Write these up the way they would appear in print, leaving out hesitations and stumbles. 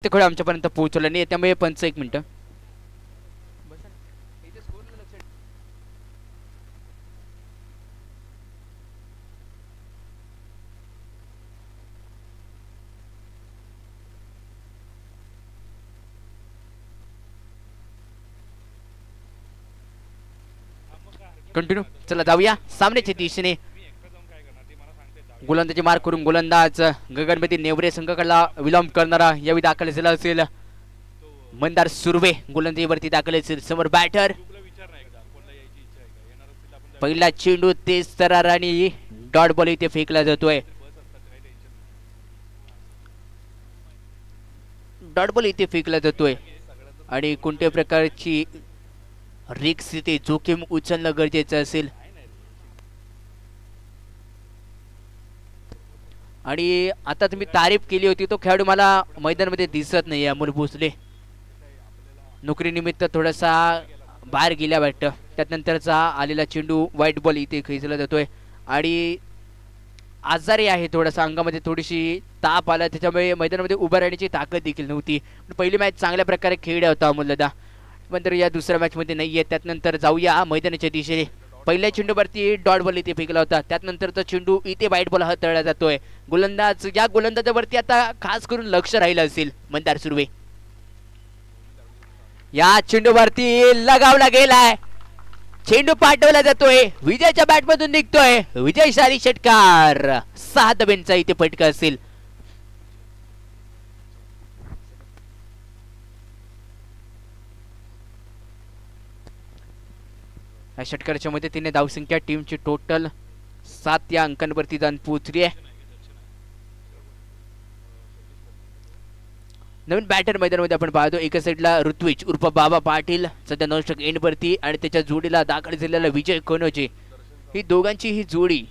ते खेळ आमच्यापर्यंत पोहोचवलं नाही, त्यामुळे पंच 1 मिनिट. कंटिन्यू. चला जाऊया सामन्याच्या दिशेने. गोलंदाजी मार करून गोलंदाज गगनपती नेवरे संघाकडला विलंब करणारा यावेळी दाखल झाला असेल मंदार सुर्वे. गोलंदाजीवरती दाखल असेल समोर बॅटर. पहिला चेंडू तेज तरार आणि डॉट बॉल इथे फेकला जातोय. डॉट बॉल इथे फेकला जातोय आणि कोणत्या प्रकारची रिक्स इथे जोखीम उचलणं गरजेचं असेल. आणि आता तुम्ही तारीफ केली होती तो खेळाडू मला मैदानामध्ये दिसत नाही. अमोल भोसले नोकरीनिमित्त थोडासा बाहेर गेल्या वाटतं. त्यानंतरचा आलेला चेंडू व्हाईट बॉल इथे खेचला जातोय आणि आजारी आहे थोडासा, अंगामध्ये थोडीशी ताप आला, त्याच्यामुळे मैदानामध्ये उभं राहण्याची ताकद देखील नव्हती. पहिली मॅच चांगल्या प्रकारे खेळला होता अमोलदा, नंतर या दुसऱ्या मॅचमध्ये नाही आहे. त्यानंतर जाऊया मैदानाच्या दिशेने. पहिल्या चेंडूवरती डॉट बॉल इथे फेकला होता, त्यानंतरचा चेंडू इथे व्हाईट बॉल हाताळला जातोय. गोलंदाज या गोलंदाजावरती आता खास करून लक्ष राहिलं असेल मंदार सुर्वे. या चेंडूवरती लगावला गेलाय, चेंडू पाठवला जातोय, विजयच्या बॅटमधून निघतोय विजयशाली षटकार. 6 धाब्यांचा इथे फटका असेल. या षटकाराच्या मदतीने धावसंख्या टीमची टोटल 7 या अंकांवरती जाऊन पोहोचली आहे. नवीन बॅटर मैदानामध्ये आपण पाहतो. एका साईडला ऋत्विज उर्फ बाबा पाटील सध्या नॉनस्टॉप एंड वरती आणि त्याच्या जोडीला दाखल झालेला विजय कनोजे. ही दोघांची ही जोडी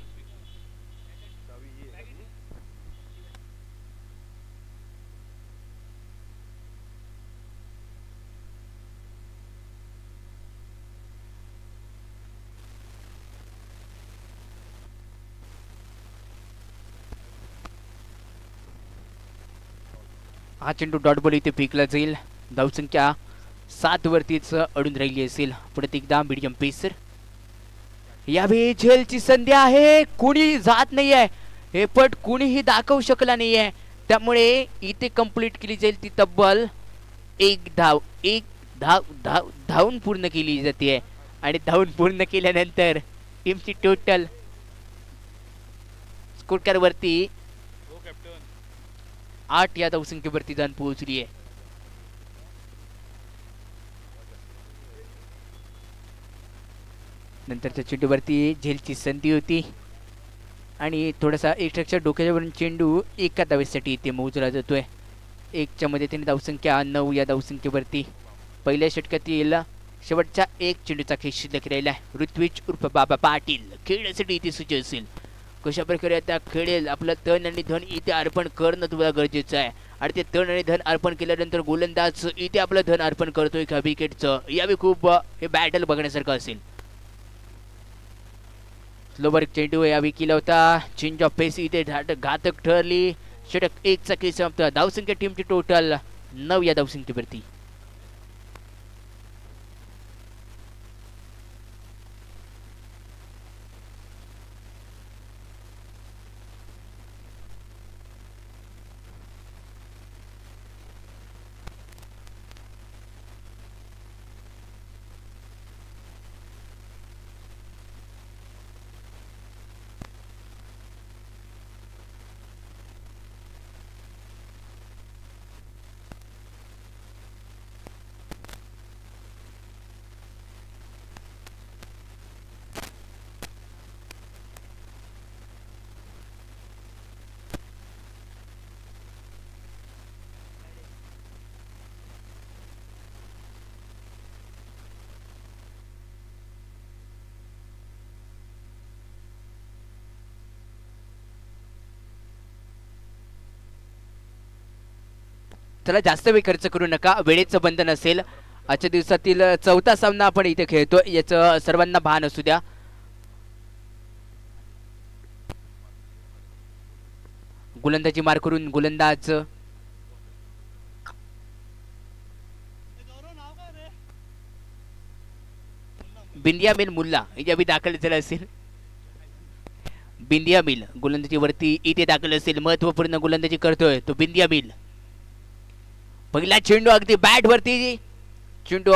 हा चेंडू डॉट बॉल इथे फेकला जाईल. धावसंख्या 7 वरतीच अडून राहिली असेल. पुढे एकदा मीडियम पेसर. यावेळी झेलची संधी आहे, कुणी जात नाहीये, हे पट कुणीही दाखवू शकला नाहीये, त्यामुळे इथे कंप्लीट केली जाईल ती तब्बल 1 धावून पूर्ण केली जाते. आणि धावून पूर्ण केल्यानंतर टीमची टोटल स्कोर वरती 8 या धावसंख्येवरती जाऊन पोहोचली आहे. नंतरच्या चेंडूवरती झेलची संधी होती आणि थोडासा एक्स्ट्राच्या डोक्यावरून चेंडू एका धावेसाठी इथे मोजला जातोय. 1च्या मदतीने धावसंख्या 9 या धावसंख्येवरती. पहिल्या षटकातील शेवटच्या 1 चेंडूचा खेळ शिल्लक राहिला आहे. ऋत्विज उर्फ बाबा पाटील खेळण्यासाठी इथे सज्ज असेल. कशा प्रकारे आता खेळेल, आपलं तन आणि धन इथे अर्पण करणं तुम्हाला गरजेचं आहे. आणि ते तन आणि धन अर्पण केल्यानंतर गोलंदाज इथे आपलं धन अर्पण करतोय का विकेटचं, यावेळी खूप हे बॅटल बघण्यासारखं असेल. स्लोवर चेंडू यावेळी केला होता. चेंज ऑफ पेस इथे घातक ठरली. षटक 1चा खेळ संपला. धावसंख्या टीमची टोटल 9 या धावसंख्येवरती. चला जास्त वेळ खर्च करू नका, वेळेचं बंधन असेल. आजच्या दिवसातील 4था सामना आपण इथे खेळतो, याचं सर्वांना भान असू द्या. गोलंदाजी मार करून गोलंदाज बिंदियामिल मुल्ला यावेळी दाखल झाला असेल. बिंदियामिल गोलंदाजीवरती इथे दाखल असेल. महत्वपूर्ण गोलंदाजी करतोय तो बिंदियामिल. पहिला चेंडू अगदी बॅट वरती चेंडू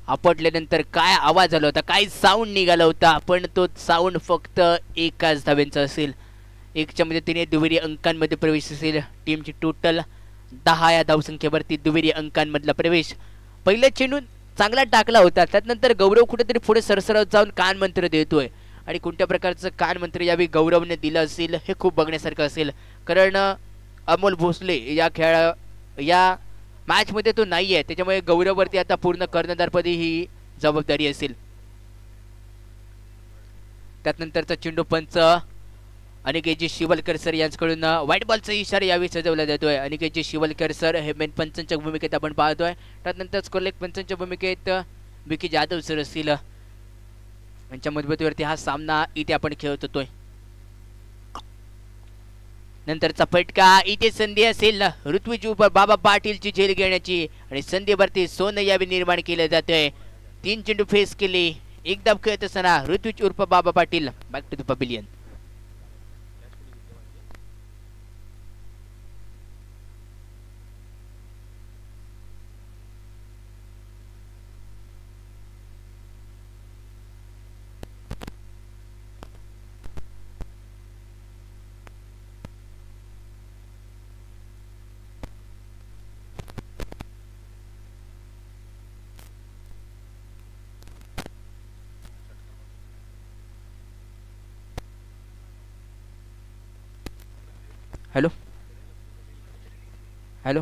आपटल्यानंतर काय आवाज आला होता, काय साऊंड निघाला होता, पण तो साऊंड फक्त एकाच धाब्यांचा असेल. एकच्या मदतीने दुहेरी अंकांमध्ये प्रवेश असेल. टीमची टोटल 10 या धावसंख्येवरती दुहेरी अंकांमधला प्रवेश. पहिला चेंडू चांगला टाकला होता, त्यानंतर गौरव कुठेतरी पुढे सरसरावत जाऊन कानमंत्र देतोय आणि कोणत्या प्रकारचं कानमंत्र यावेळी गौरवने दिलं असेल हे खूप बघण्यासारखं असेल. कारण अमोल भोसले या मॅच मध्ये तो नाहीये, त्याच्यामुळे गौरववरती आता पूर्ण कर्णधारपदी ही जबाबदारी असेल. त्यानंतरचा चेंडू पंच अनिकेतजी शिवलकर सर यांच्याकडून व्हाईट बॉलचा इशारा यावेळी सजवला जातोय. अनिकेतजी शिवलकर सर हे मेन पंचांच्या भूमिकेत आपण पाहतोय. त्यानंतर स्कोरलेग पंचांच्या भूमिकेत विकी जाधव सर असतील. यांच्या मजबुतीवरती हा सामना इथे आपण खेळत होतोय. नंतरचा फटका इथे संधी असेल ऋत्विज उपर बाबा पाटीलची झेल घेण्याची आणि संधीवरती सोनं यावेळी निर्माण केलं जातंय. 3 चेंडू फेस केले. एकदा खेळत असताना ऋत्विज उर्फ Baba Patil back to the pavilion. Hello hello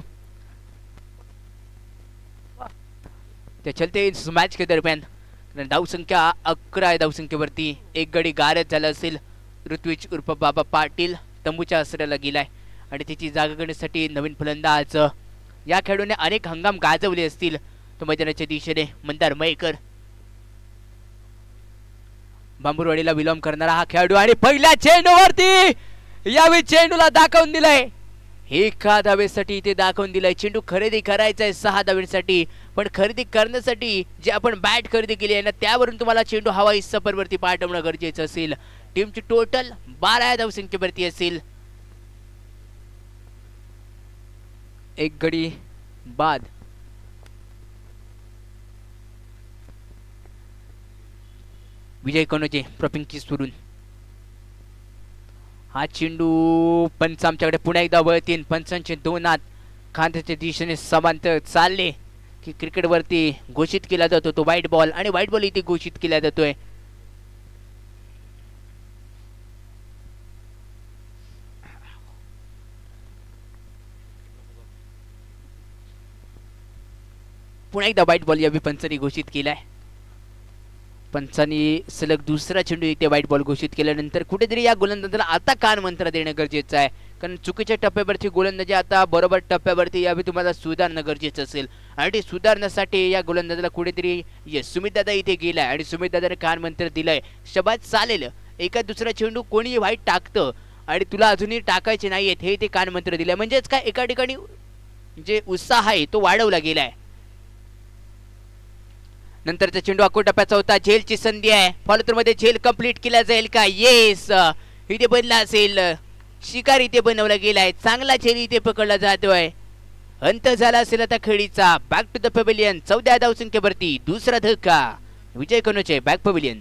ते चलते इस मैच के दरम्यान धावसंख्या 11 आहे. धावसंख्येवरती एक गडी गारद झाला असेल. ऋत्विज उर्फ बाबा पाटील तंबूच्या आसऱ्याला गेलाय आणि त्याची जागा करण्यासाठी नवीन फलंदाज या खेळाडूने अनेक हंगाम गाजवले असतील. तो मैदानाच्या दिशेने मंदार मयेकर बांबुरवाडीला विलंब करणारा हा खेळाडू आणि पहिल्या चेंडूवरती यावेळी चेंडूला दाखवून दिलाय. एका धावेसाठी इथे दाखवून दिलाय. चेंडू खरेदी करायचा आहे 6 धावेसाठी, पण खरेदी करण्यासाठी जे आपण बॅट खरेदी केली आहे ना त्यावरून तुम्हाला चेंडू हवाई सफरवरती पाठवणं गरजेचं असेल. टीमची टोटल 12 धावसंख्येवरती असेल. एक गडी बाद. विजय कनोजे प्रपिंकी सुरून हा चेंडू पंच आमच्याकडे पुन्हा एकदा वळतील. पंचांचे 2 हात खांद्याच्या दिशेने समांतर चालले की क्रिकेटवरती घोषित केला जातो तो व्हाईट बॉल आणि व्हाईट बॉल इथे घोषित केला जातोय. पुन्हा एकदा व्हाईट बॉल यावेळी पंचांनी घोषित केलाय. पंचांनी सलग दुसरा चेंडू इथे व्हाईट बॉल घोषित केल्यानंतर कुठेतरी या गोलंदाजाला आता कान मंत्र देणं गरजेचं आहे. कारण चुकीच्या टप्प्यावरची गोलंदाजी आता बरोबर टप्प्यावरती यावेळी तुम्हाला सुधारणं गरजेचं असेल आणि ते सुधारण्यासाठी या गोलंदाजाला कुठेतरी सुमितदादा इथे गेलाय आणि सुमितदादाने कान मंत्र दिलंय. शबाद चालेल एका दुसरा चेंडू कोणी व्हाईट टाकतं आणि तुला अजूनही टाकायचे नाहीयेत हे ते कान मंत्र दिलंय. म्हणजेच काय एका ठिकाणी जे उत्साह आहे तो वाढवला गेलाय. नंतरचा चेंडू अको टप्प्याचा होता. झेलची संधी आहे. फॉलोथ्रू मध्ये झेल कंप्लीट केला जाईल का? येस इथे बनला असेल. शिकार इथे बनवला गेलाय. चांगला झेल इथे पकडला जातोय. अंत झाला असेल आता खेळीचा. Back to the pavilion. 14 धावसंख्येवरती दुसरा धक्का. Vijay Kanoje back pavilion.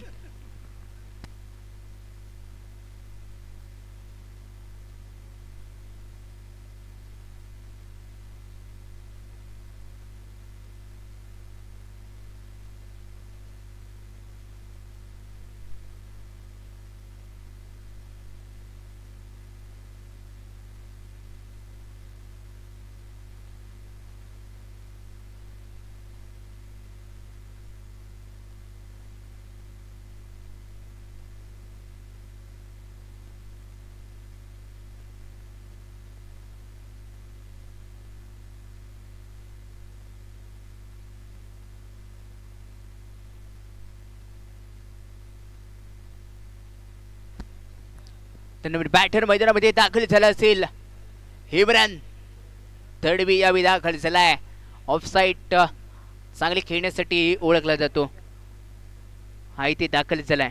नवीन बॅटर मैदानामध्ये दाखल झाला असेल. इम्रान तडवी यावेळी दाखल झालाय. ऑफसाईड चांगली खेळण्यासाठी ओळखला जातो. हा इथे दाखल झालाय.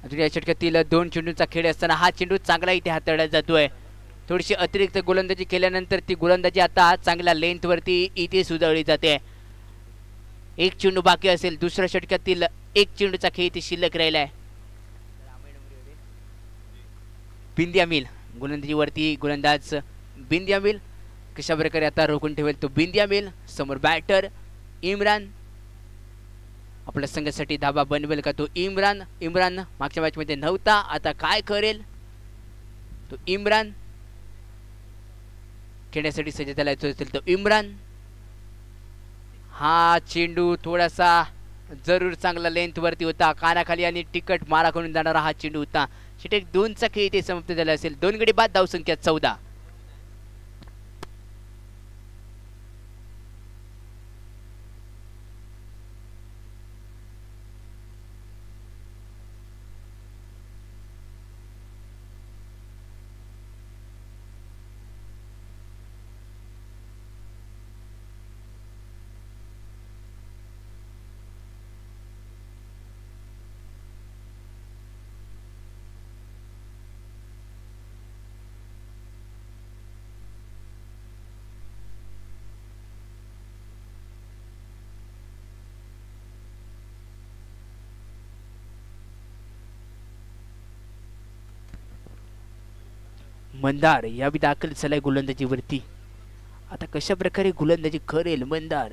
अजून या षटकातील 2 चेंडूंचा खेळ असताना हा चेंडू चांगला इथे हाताळला जातोय. थोडीशी अतिरिक्त गोलंदाजी केल्यानंतर ती गोलंदाजी आता चांगल्या लेंथ वरती इथे सुधारली जाते. एक चेंडू बाकी असेल. दुसऱ्या षटकातील एक चेंडूचा खेळ इथे शिल्लक राहिलाय. बिंदियामिल गोलंदाजीवरती. गोलंदाज बिंदियामिल कशा प्रकारे आता रोखून ठेवेल तो बिंदियामिल. समोर बॅटर इम्रान. आपल्या संघासाठी धाबा बनवेल का तो इम्रान. इम्रान मागच्या मॅच मध्ये नव्हता, आता काय करेल तो इम्रान. खेळण्यासाठी सज्ज झाला असेल तो इम्रान. हा चेंडू थोडासा जरूर चांगला लेंथ वरती होता. कानाखाली आणि टिकट मारा करून जाणारा हा चेंडू होता. षटक 2चा खेळ इथे समाप्त झाला असेल. 2 गडी बाद, धावसंख्या 14. मंदार या बी दाखल झालाय गोलंदाजीवरती. आता कशा प्रकारे गोलंदाजी करेल मंदार.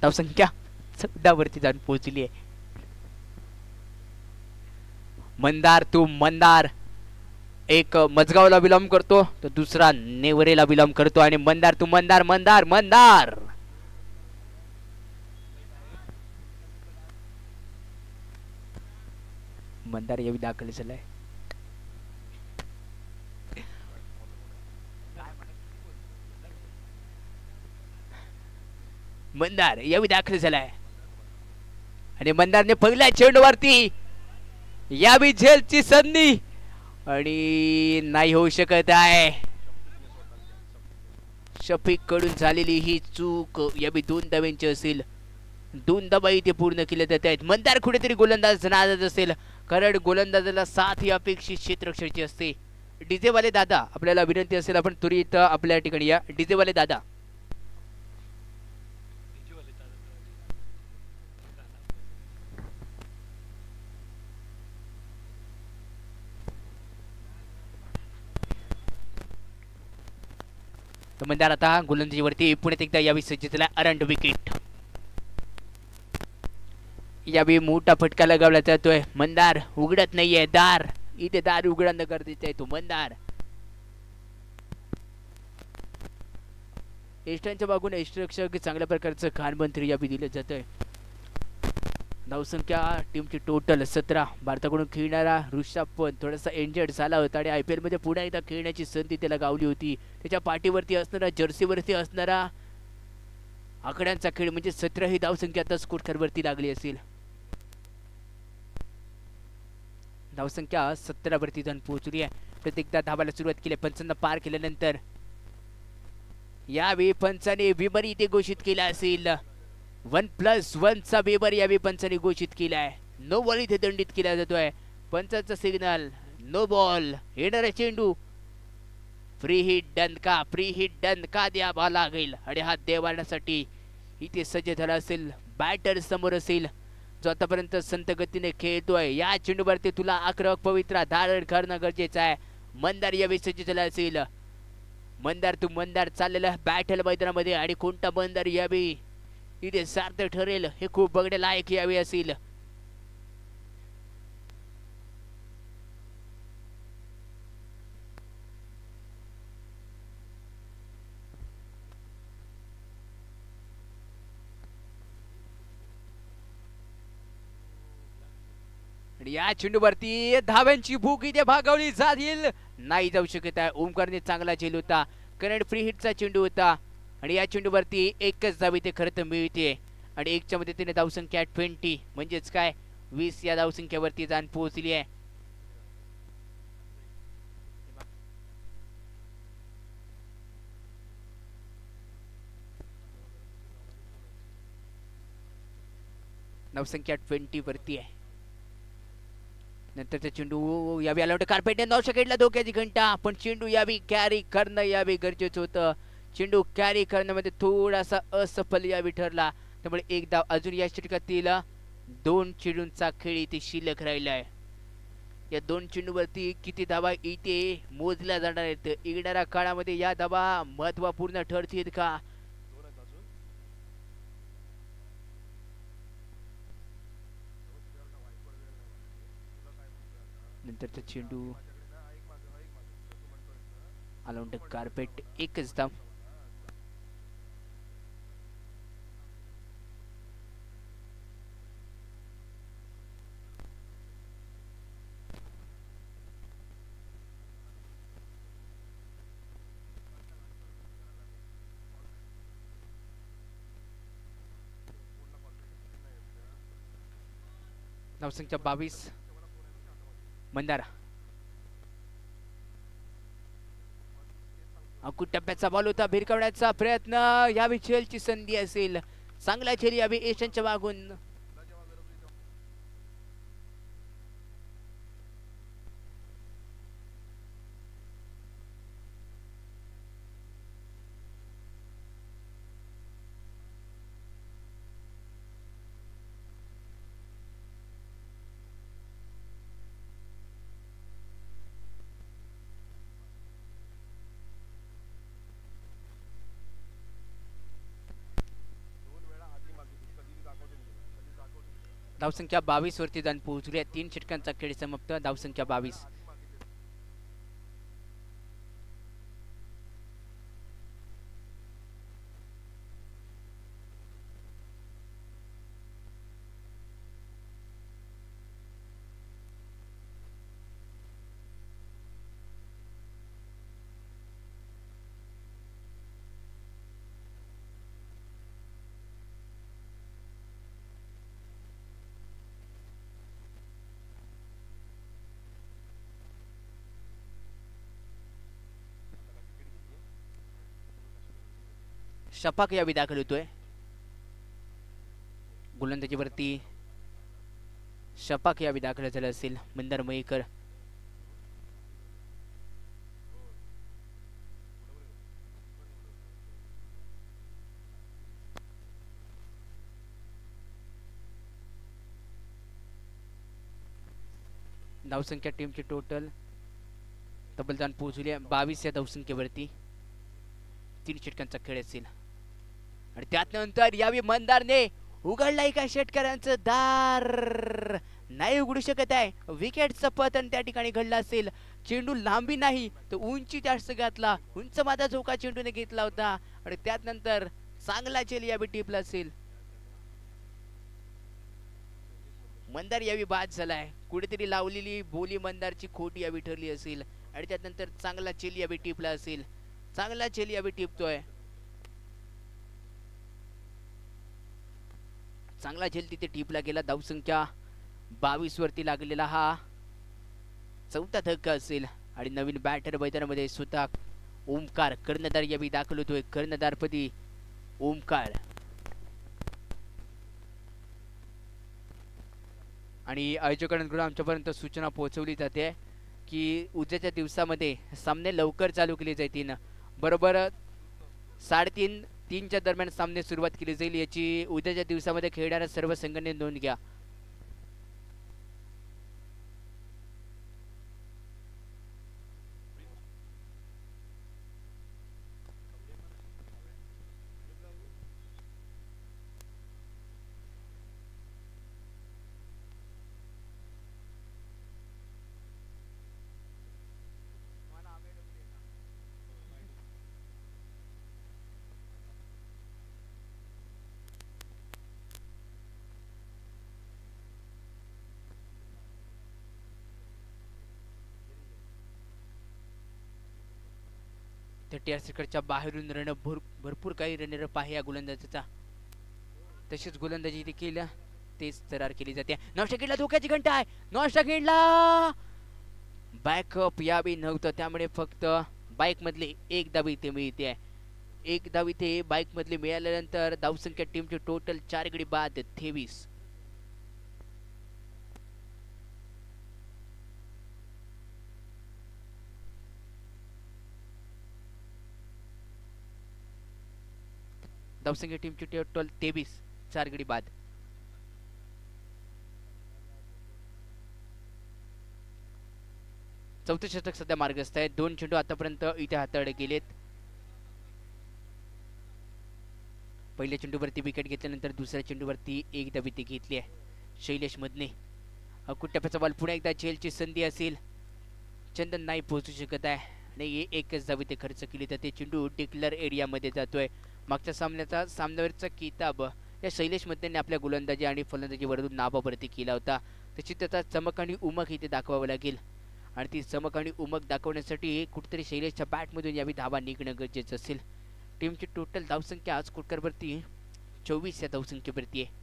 धावसंख्या 14 वरती जाऊन पोहोचली आहे. मंदार तू मंदार एक मजगावला बिलॉंग करतो, तो दुसरा नेवरेला बिलॉंग करतो. आणि मंदार तू मंदार मंदार मंदार. मंदार यावी दाखल झालाय. मंदार यावी दाखल झालाय. आणि मंदारने पहिल्या चेंडूवरती यावी झेलची संधी आणि नाही होऊ शकत आहे. शफीक कडून झालेली ही चूक यावी 2 धावांची असेल. 2 धावा इथे पूर्ण केल्या जात आहेत. मंदार कुठेतरी गोलंदाज नादात असेल, कारण गोलंदाजाला 7 ही अपेक्षित क्षेत्ररक्षणाची असते. डीजेवाले दादा आपल्याला विनंती असेल आपण त्वरित आपल्या ठिकाणी या. डीजेवाले दादा मंदार आता गोलंदाजीवरती पुण्यात एकदा यावी सज्ज झाला. अरंड विकेट. यावी मोठा फटका लगावला जातोय. मंदार उघडत नाहीये दार. इथे दार उघडणं गरजेचं आहे. तो मंदार एस्टांच्या मागून एष्टरक्षक चांगल्या प्रकारचं खानबंत्री यावी दिलं जातंय. धावसंख्या टीमची टोटल 17. भारताकडून खेळणारा ऋषभ पंत थोडासा इंजर्ड झाला होता आणि IPL मध्ये पुन्हा एकदा खेळण्याची संधी त्याला गावली होती. त्याच्या पाठीवरती असणारा जर्सीवरती असणारा आकड्यांचा खेळ म्हणजे 17 ही धावसंख्या आता स्कोरवरती लागली असेल. धावसंख्या 17 वरती जाऊन पोहोचली आहे. प्रत्येकदा धावायला सुरुवात केली. पंचांना पार केल्यानंतर यावेळी पंचाने विबर इथे घोषित केला असेल. 1+1 चा वेबर यावेळी पंचाने घोषित केलाय. नो बॉल इथे दंडित केला जातोय. पंचाचा सिग्नल नो बॉल. येणारा चेंडू फ्री हिट डन का द्यावा लागेल आणि हा देवाण्यासाठी इथे सज्ज झाला असेल. बॅटर समोर असेल जो आतापर्यंत संत गतीने खेळतोय. या चेंडूवरती तुला आक्रमक पवित्रा धारण करणं गरजेचं आहे. मंदार यावेळी सज्ज झाला असेल. मंदार तू मंदार चाललेला बॅटल मैदानामध्ये आणि कोणता मंदार यावेळी इथे सार्थ ठरेल हे खूप बघण्यालायक यावे असेल. या चेंडूवरती धाव्यांची भूक इथे भागवली जाईल. नाही जाऊ शकत आहे. ओमकारने चांगला झेल होता. कारण फ्री हिटचा चेंडू होता आणि या चेंडूवरती एकच धाव इथे खरं तर मिळते आणि 1च्या मदतीने धावसंख्या 20 म्हणजेच काय 20 या धावसंख्येवरती जाऊन पोहोचली आहे. धावसंख्या 20 वरती आहे. नंतरचा चेंडू यावी आला होता कार्पेटने नॉशकेटला धोक्याची घंटा, पण चेंडू यावी कॅरी करणं यावी गरजेचं होतं. चेंडू कॅरी करण्यामध्ये थोडासा असफल यावी ठरला, त्यामुळे एक धाव अजून या षटकातील 2 चेंडूंचा खेळ इथे शिल्लक राहिला आहे. या 2 चेंडूवरती किती धावा इथे मोजल्या जाणार आहेत. येणाऱ्या काळामध्ये या धावा महत्वपूर्ण ठरतील का? नंतरचा चेंडू आला कार्पेट, एकच धाव. धावसंख्या 22. मंदारा अकूट टप्प्याचा बॉल होता, भिरकवण्याचा प्रयत्न यावी खेळची संधी असेल. चांगला खेळ यावी एशियनच्या मागून. धावसंख्या 22 वरती जाऊन पोहोचली. 3 षटकांचा खेळ समाप्त. धावसंख्या 22. शपाक यावी दाखल होतोय. गोलंदाजीवरती शपाक यावी दाखल झालं असेल. मंदार मयेकर धावसंख्या टीमची टोटल तब्बल जाऊन पोहोचली आहे 22 या धावसंख्येवरती. 3 षटकांचा खेळ असेल आणि त्यानंतर यावी मंदारने उघडला एका षटकारांचं दार, नाही उघडू शकत आहे. विकेटचं पतन त्या ठिकाणी घडलं असेल. चेंडू लांबी नाही तर उंची जास्त घातला, उंच मादा झोका चेंडूने घेतला होता आणि त्यानंतर चांगला चेल यावी टिपला असेल. मंदार यावी बाद झालाय. कुठेतरी लावलेली बोली मंदारची खोटी यावी ठरली असेल आणि त्यानंतर चांगला चेल यावी टिपला असेल. चांगला चेल यावी टिपतोय. चांगला झेल तिथे टिपला गेला. धावसंख्या 22 वरती लागलेला हा 4था धक्का असेल आणि नवीन बॅटर मैदानामध्ये स्वतः ओमकार कर्णधार यावी दाखल होतोय. कर्णधारपदी ओमकार आणि आयोजकांकडून आमच्यापर्यंत सूचना पोहोचवली जाते की उद्याच्या दिवसामध्ये सामने लवकर चालू केले जातील. बरोबर 3:30-3च्या दरम्यान सामने सुरुवात केली जाईल. याची उद्याच्या दिवसामध्ये खेळणाऱ्या सर्व संघांनी नोंद घ्या. त्या सर्कलच्या बाहेरून रण भरपूर काही रणरप आहे या गोलंदाजीचा. तशीच गोलंदाजी देखील तेच तरार केली जाते. नॉस्टागेटला धोक्याची घंटा आहे. नॉस्टागेटला बॅकअप यावी नव्हतं, त्यामुळे फक्त बाईक मधले एक धाव इथे मिळते. एक धाव इथे बाईक मधले मिळाल्यानंतर धावसंख्या टीमची टोटल 4 गडी बाद 23. धावसंख्या टीमची टोटल 23, 4 गडी बाद. चौथं षटक सध्या मार्गस्थ आहे. 2 चेंडू आतापर्यंत इथे हाताळले गेलेत. पहिल्या चेंडूवरती विकेट घेतल्यानंतर दुसऱ्या चेंडूवरती एकदा विकेट घेतली आहे शैलेश मधने. टप्प्याचा बॉल पुन्हा एकदा झेलची संधी असेल. चंदन नाही पोहोचू शकत आहे आणि एकच धाव इथे खर्च केली तर ते चेंडू डिक्लेअर एरियामध्ये जातोय. मागच्या सामन्याचा सामन्यावरचा किताब या शैलेश मधनेने आपल्या गोलंदाजी आणि फलंदाजीवरून नाबावरती केला होता. तशी त्याचा चमक आणि उमक इथे दाखवावं लागेल आणि ती चमक आणि उमक दाखवण्यासाठी कुठेतरी शैलेशच्या बॅटमधून यावी धावा निघणं गरजेचं असेल. टीमची टोटल धावसंख्या आज कुटकरवरती 24 या धावसंख्येवरती आहे.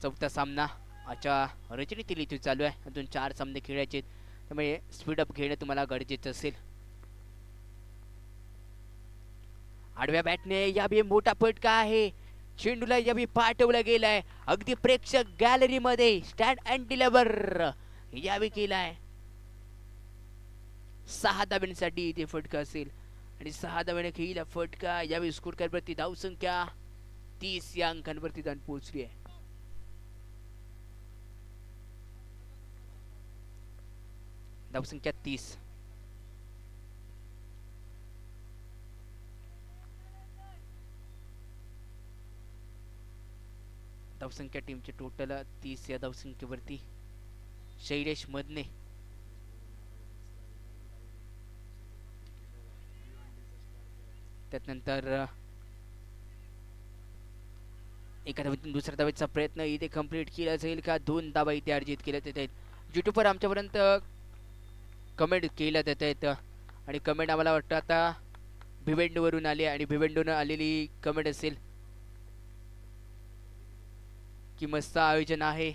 चौथा सामना आजच्या रचनेतील इथे चालू आहे. अजून 4 सामने खेळायचे त्यामुळे स्पीडअप घेणं तुम्हाला गरजेचं असेल. आडव्या बॅटने यावी मोठा फटका आहे. चेंडूला यावी पाठवला गेलाय अगदी प्रेक्षक गॅलरी मध्ये स्टँड अँड डिलिव्हर यावी केलाय. 6 धाब्यांसाठी इथे फटका असेल आणि 6 धाब्याने खेळीला फटका. यावी स्कोर करवरती धावसंख्या 30 या अंकांवरती जाऊन पोहोचली आहे. धावसंख्या 30. धावसंख्या टीमची टोटल 30 या धावसंख्येवरती. शैलेश मधने त्यानंतर एका धावेतून दुसऱ्या धावेचा प्रयत्न इथे कंप्लीट केला जाईल का. 2 धावा इथे अर्जित केल्या जात आहेत. युट्यूबवर आमच्यापर्यंत कमेंट केल्या जात आहेत आणि कमेंट आम्हाला वाटतं आता भिवंडीवरून आली आणि भिवंडीवरून आलेली कमेंट असेल की मस्त आयोजन आहे.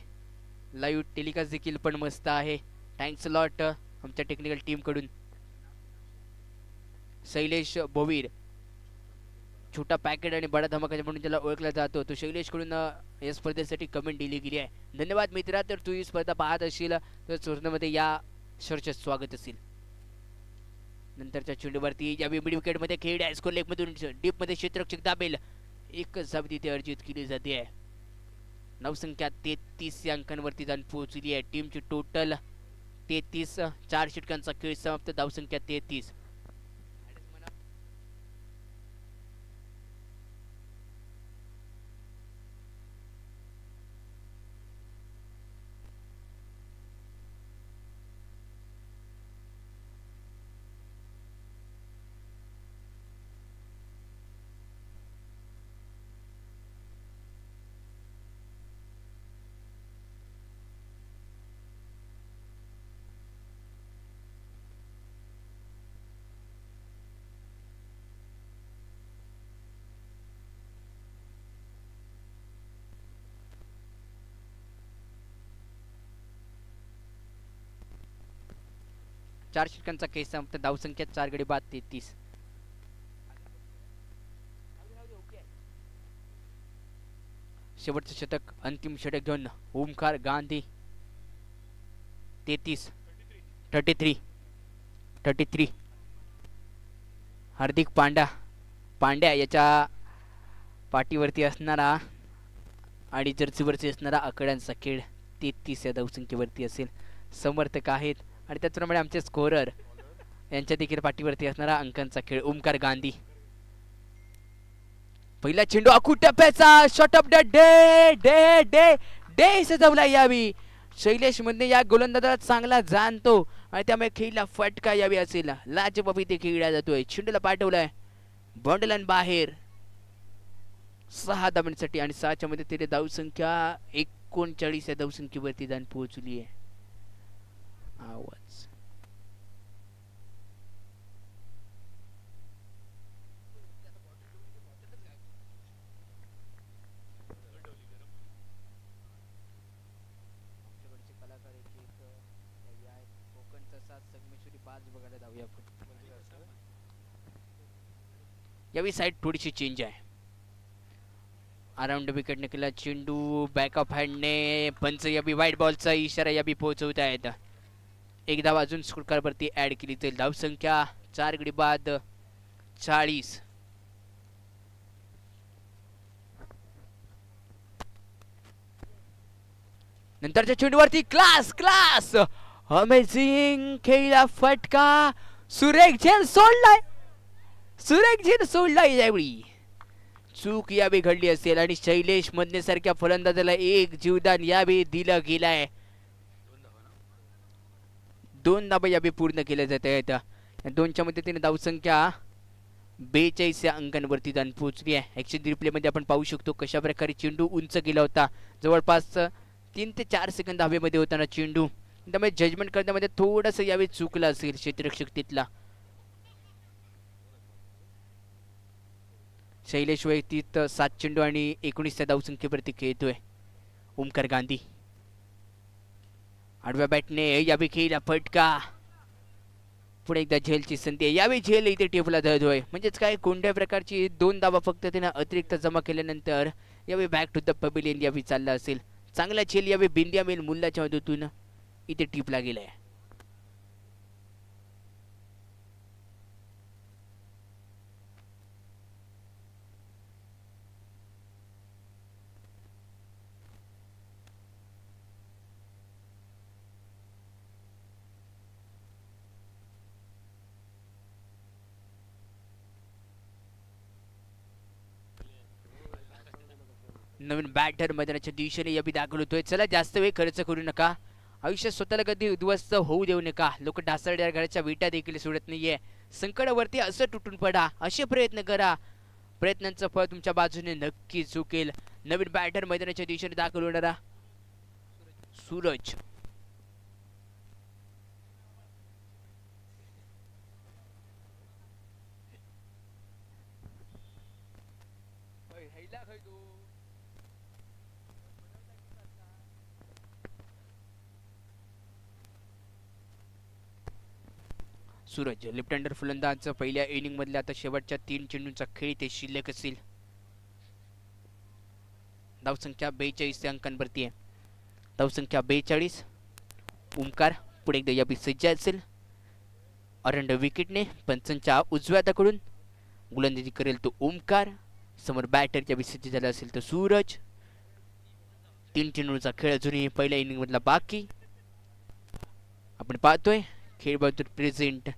लाईव्ह टेलिकास्ट देखील पण मस्त आहे. थँक्स लॉट आमच्या टेक्निकल टीमकडून. शैलेश भोवीर छोटा पॅकेट आणि बडा धमाका म्हणून ज्याला ओळखला जातो तो शैलेशकडून या स्पर्धेसाठी कमेंट दिली गेली आहे. धन्यवाद मित्रा. तर तू ही स्पर्धा पाहत असशील तर चोरण्यामध्ये या शर्चे स्वागत असेल. नंतरच्या चेंडूवरती या मिड विकेटमध्ये खेळ आहे. स्कोर लेगमधून डीपमध्ये क्षेत्ररक्षक दाबेल. एकच धाव तिथे अर्जित केली जाते आहे. धावसंख्या 33 या अंकांवरती जाऊन पोहोचली आहे. टीमची टोटल 33. 4 षटकांचा खेळ समाप्त. धावसंख्या 33. चार षटकांचा केस समाप्त. धावसंख्या 4 गडी बाद 33. शेवटचं षटक अंतिम षटक घेऊन ओमकार गांधी 33. हार्दिक पांड्या याच्या पाठीवरती असणारा आणि जर्सीवरती असणारा आकड्यांचा खेळ 33 या धावसंख्येवरती असेल. समर्थक आहेत आणि त्याचप्रमाणे आमचे स्कोरर यांच्या देखील पाठीवरती असणारा अंकांचा खेळ ओमकार गांधी. पहिला चेंडू आखू टप्प्याचा shot of the day day day day सजवला यावी. शैलेश मधने या गोलंदाजाला चांगला जाणतो आणि त्यामुळे खेळीला फटका यावी असेल. लाजबाबी ते खेळला जातोय. चेंडूला पाठवलाय बॉन्डलाईन बाहेर. 6 धावांसाठी आणि 6च्या मध्ये तिथे धावसंख्या 39 या धावसंख्येवरती जाऊन पोहोचली आहे. आवाज यावी साइड थोडीशी चेंज आहे. अराउंड विकेटने केला चेंडू. बॅक ऑफ हँडने पंच यावी वाईट बॉलचा इशारा यावी पोहोचवत आहेत. एक धाव अजून स्कोरवरती ऍड केली जाईल. धावसंख्या 4 गडी बाद 40. नंतरच्या चेंडूवरती क्लास क्लास अमेझिंग खेळला फटका. सुरेख झेल सोडलाय. सुरेख झेल सोडलाय यावेळी. चूक यावेळी घडली असेल आणि शैलेश मधने सारख्या फलंदाजाला एक जीवदान यावेळी दिलं गेलंय. 2 धाबा यावेळी पूर्ण केल्या जात आहेत. 2च्या मदतीने धावसंख्या 42 या अंकांवरती जाऊन पोहोचली आहे. ऍक्शन रिप्ले मध्ये आपण पाहू शकतो कशा प्रकारे चेंडू उंच गेला होता. जवळपास 3 ते 4 सेकंद हवेमध्ये होताना चेंडू. त्यामुळे जजमेंट करण्यामध्ये थोडंसं यावेळी चुकलं असेल क्षेत्ररक्षक तिथला. शैलेश वैयक्तिक 7 चेंडू आणि 19 धावसंख्येवरती खेळतोय. ओमकार गांधी आडव्या बॅटने यावेळी खेळला फटका. पुढे एकदा झेलची संधी आहे. यावेळी झेल इथे टेपला धरतोय. म्हणजेच काय कोणत्या प्रकारची 2 धावा फक्त त्याने अतिरिक्त जमा केल्यानंतर यावेळी बॅक टू द पवेलियन यावेळी चालला असेल. चांगला झेल यावेळी बिंदियामिल मुल्लाच्या मदतीतून इथे टिपला गेलाय. नवीन बॅटर मैदानाच्या दिशेने याबी दाखल होतोय. चला जास्त वेळ खर्च करू नका. आयुष्यात स्वतःला कधी उद्ध्वस्त होऊ देऊ नका. लोक ढासळत्या घराच्या विटा देखील सोडत नाहीये. संकटावरती असं तुटून पडा. असे प्रयत्न करा. प्रयत्नांचं फळ तुमच्या बाजूने नक्की चुकेल. नवीन बॅटर मैदानाच्या दिशेने दाखल होणारा सूरज. सूरज लेफ्ट हँडर फलंदाज. पहिल्या इनिंग मधल्या आता शेवटच्या 3 चेंडूंचा खेळ ते शिल्लक असेल. धावसंख्या 42 अंकांवरती आहे. धावसंख्या 42. ओमकार पुढे एकदा याबी सज्ज असेल. अरंड विकेटने पंचांच्या उजव्या हाताकडून गोलंदाजी करेल तो ओमकार. समोर बॅटर याबी सज्ज झाला असेल तर सूरज. 3 चेंडूंचा खेळ अजूनही पहिल्या इनिंग मधला बाकी. आपण पाहतोय खेळ बहादूर present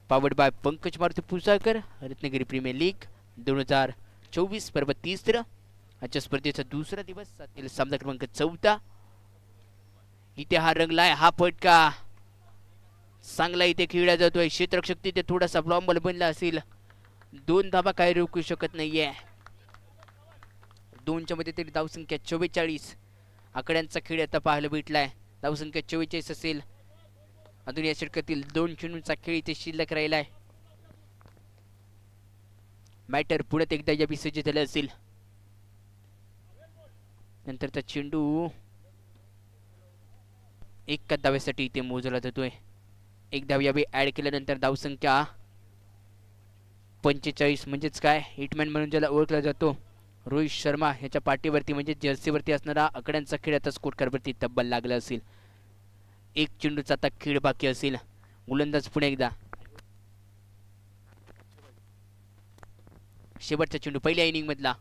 powered by Pankaj Maruti Pusakar. Ratnagiri premier league 2024 पर्व 3. आजच्या स्पर्धेचा दुसरा दिवस. सामना क्रमांक 14. इथे हा रंगलाय. हा फटका चांगला इथे खेळला जातोय. क्षेत्ररक्षक तिथे थोडासा ब्लॉम्बल बनला असेल. 2 धाबा काय रोखू शकत नाहीये. 2च्या मध्ये तरी धावसंख्या 44. आकड्यांचा खेळ आता पाहायला भेटलाय. धावसंख्या 44 असेल. अजून या षटकातील 2 चेंडूंचा खेळ इथे शिल्लक राहिलाय. बॅटर पुढे एकदा या विसर्जित झाला असेल. नंतरचा चेंडू एका धाव्यासाठी इथे मोजला जातोय. एक धाव यावेळी ऍड केल्यानंतर धावसंख्या 45. म्हणजेच काय हिटमॅन म्हणून ज्याला ओळखला जातो रोहित शर्मा याच्या पाठीवरती म्हणजे जर्सीवरती असणारा आकड्यांचा खेळ आता स्कोर कार्डवरती तब्बल लागला असेल. 1 चेंडूचा आता खेळ बाकी असेल. गोलंदाज पुणे एकदा. शेवटचा चेंडू पहिल्या इनिंग मधला.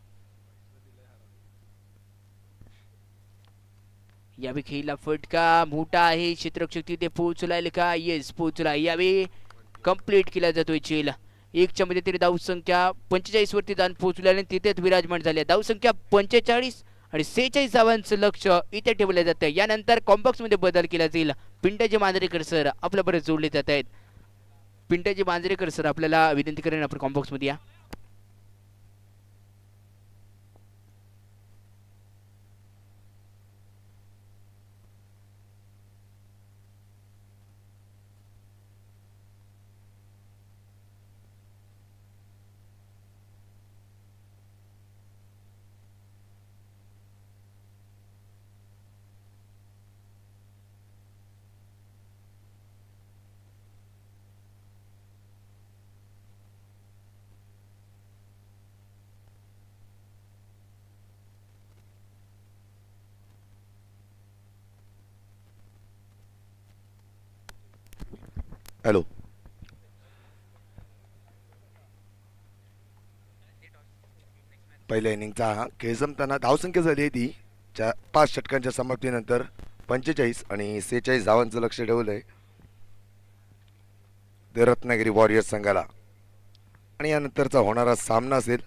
यावेळी खेळला फटका मोठा आहे. क्षेत्ररक्षक तिथे पोहोचलाय का? येस पोहोचला. यावेळी कंप्लीट केला जातोय चेल. 1च्या मध्ये तरी धावसंख्या 45 वरती जाऊन पोहोचल्याने तिथेच विराजमान झाले. धावसंख्या 45 आणि 46 धावांचं लक्ष इथे ठेवलं जातं. यानंतर कॉम्बॉक्स मध्ये बदल केला जाईल. पिंटाजी मांजरेकर सर आपल्या बरोबर जोडले जात आहेत. पिंटाजी मांजरेकर सर आपल्याला विनंती करेन आपण कॉम्बॉक्स मध्ये या. हॅलो पहिल्या इनिंगचा हा खेळ संपताना धावसंख्या झाली आहे ती 5 षटकांच्या समाप्तीनंतर 45 आणि 46 धावांचं लक्ष ठेवलंय ते रत्नागिरी वॉरियर्स संघाला. आणि यानंतरचा होणारा सामना असेल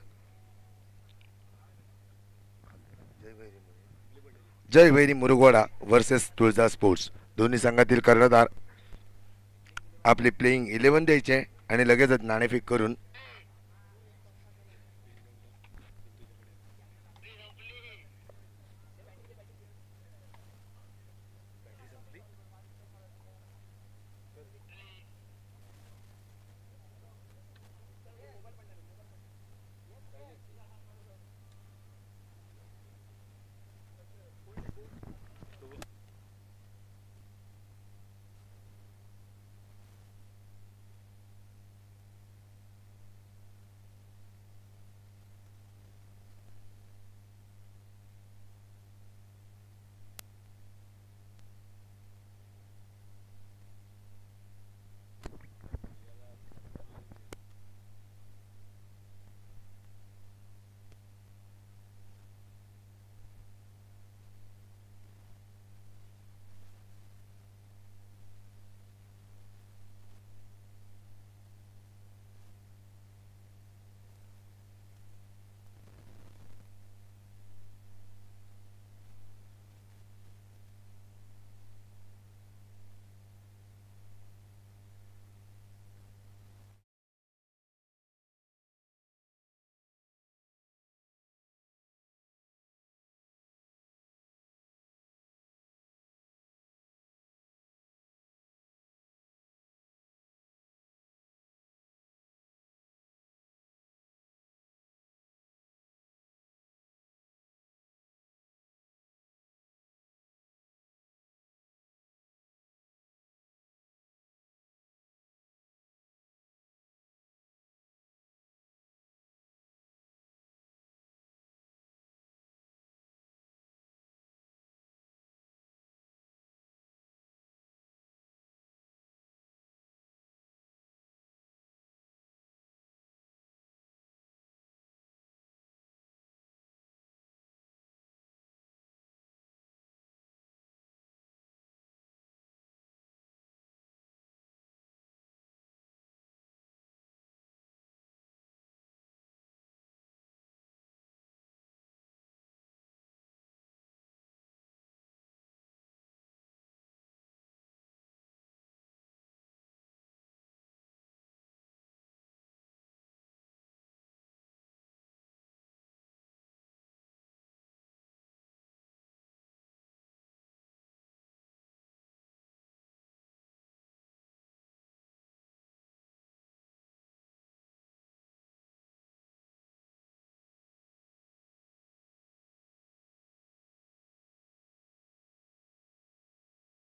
जय भैरी मुरुगवाडा वर्सेस तुळजा स्पोर्ट्स. दोन्ही संघातील कर्णधार आपली प्लेइंग 11 द्यायचे आणि लगेचच नाणेफेक करून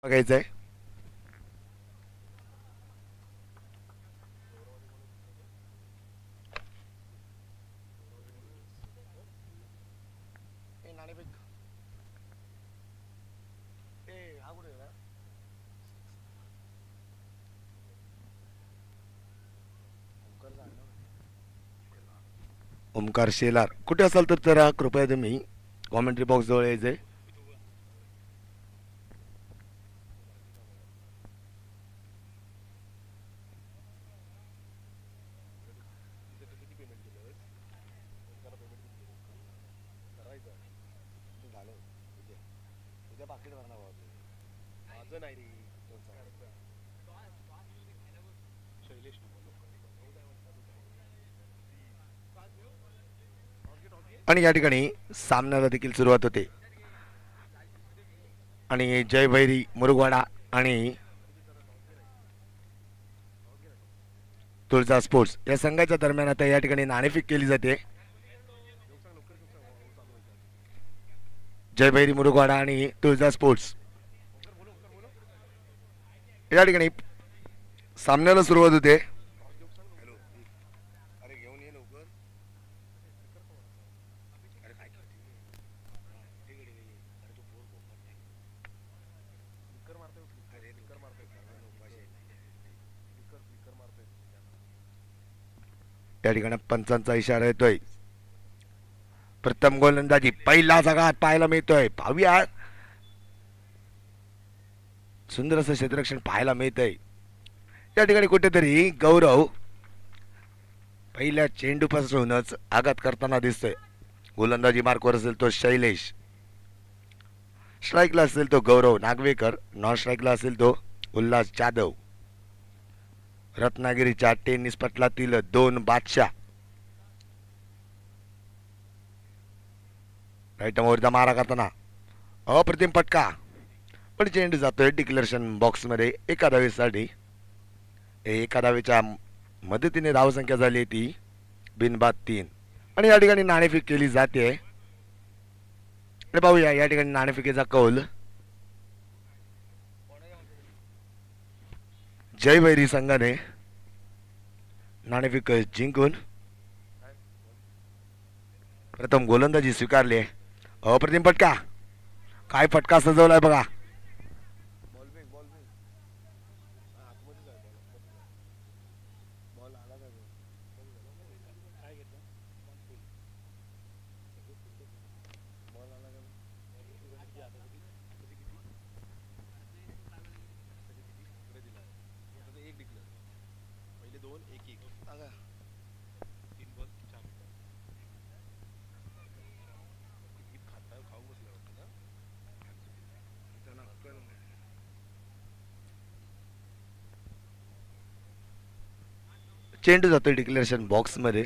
बघायचं आहे. ओमकार शेलार कुठे असाल तर जरा कृपया तुम्ही कॉमेंट्री बॉक्स जवळ यायचंय. आणि या ठिकाणी सामन्याला देखील सुरुवात होते आणि जय भैरी मुरुगवाडा आणि तुळजा स्पोर्ट्स या संघाच्या दरम्यान आता या ठिकाणी नाणेफेक केली जाते. जय भैरी मुरुगवाडा आणि तुळजा स्पोर्ट्स या ठिकाणी सामन्याला सुरुवात होते. या ठिकाणी पंचांचा इशारा येतोय. प्रथम गोलंदाजी पहिला जगात पाहायला मिळतोय. पाहूया, सुंदर असं क्षेत्ररक्षण पाहायला मिळतंय. या ठिकाणी कुठेतरी गौरव पहिल्या चेंडूपासूनच आघात करताना दिसतोय. गोलंदाजी मार्कवर असेल तो शैलेश, स्ट्राईकला असेल तो गौरव नागवेकर, नॉन स्ट्राईकला असेल तो उल्हास जाधव. रत्नागिरीच्या टेनिस पटलातील दोन बादशाह. राईट मोरचा मारा करताना अप्रतिम फटका, पण चेंडू जातोय डिक्लेरेशन बॉक्स मध्ये एका धावेसाठी. एका धावेच्या मदतीने धावसंख्या झाली ती बिनबाद 3 आणि या ठिकाणी नाणेफेक केली जाते. पाहूया या ठिकाणी नाणेफेकीचा कौल जयवैरी संघाने नाणेफेक जिंकून प्रथम गोलंदाजी स्वीकारली. अप्रतिम फटका, काय फटका सजवलाय बघा. चेंडू जातोय डिक्लेरेशन बॉक्स मध्ये.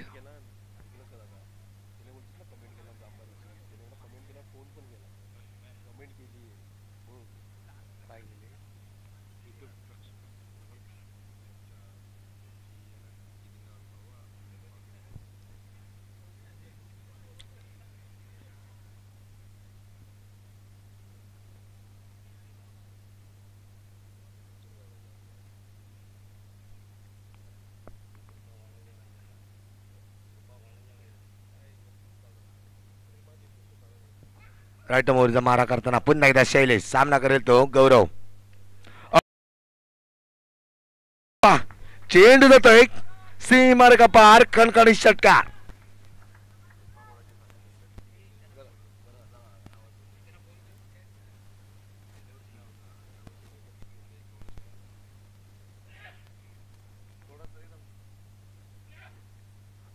राईट मोरचा मारा करताना पुन्हा एकदा शैलेश, सामना करेल तो गौरव. चेंडू जातोय सीमारेखा का पार, कणकणी षटकार.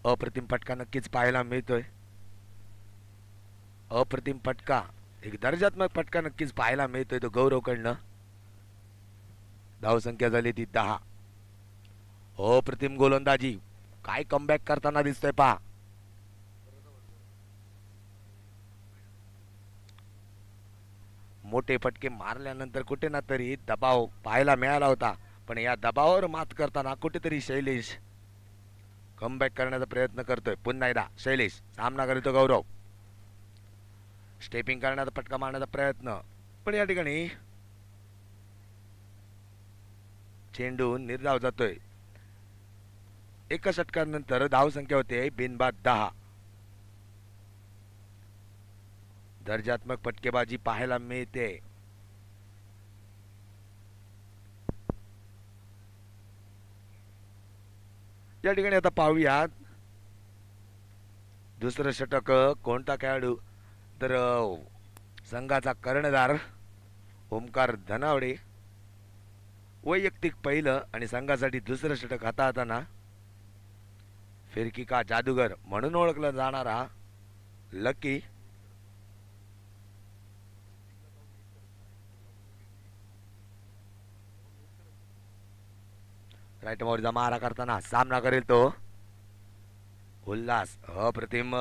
अप्रतिम फटका नक्कीच पाहायला मिळतोय. अप्रतिम फटका, एक दर्जात्मक फटका नक्कीच पाहायला मिळतोय तो गौरवकडनं. धावसंख्या झाली ती 10. अप्रतिम गोलंदाजी, काय कमबॅक करताना दिसतोय पहा. मोठे फटके मारल्यानंतर कुठे ना तरी दबाव पाहायला मिळाला होता, पण या दबावावर मात करताना कुठेतरी शैलेश कमबॅक करण्याचा प्रयत्न करतोय. पुन्हा एकदा शैलेश, सामना करतो गौरव. स्टेपिंग करण्याचा फटका मारण्याचा प्रयत्न, पण या ठिकाणी चेंडू निर्धाव जातोय. एका षटकानंतर धावसंख्या होते बिनबाद 10. दर्जात्मक फटकेबाजी पाहायला मिळते. या ठिकाणी आता पाहूया दुसरं षटक कोणता खेळाडू, तर संघाचा कर्णधार ओमकार धनावडे वैयक्तिक पहिलं आणि संघासाठी दुसरं षटक हाताळताना फिरकी का जादूगर म्हणून ओळखला जाणारा लकी. राईट मोरचा मारा करताना सामना करेल तो उल्हास. अप्रतिम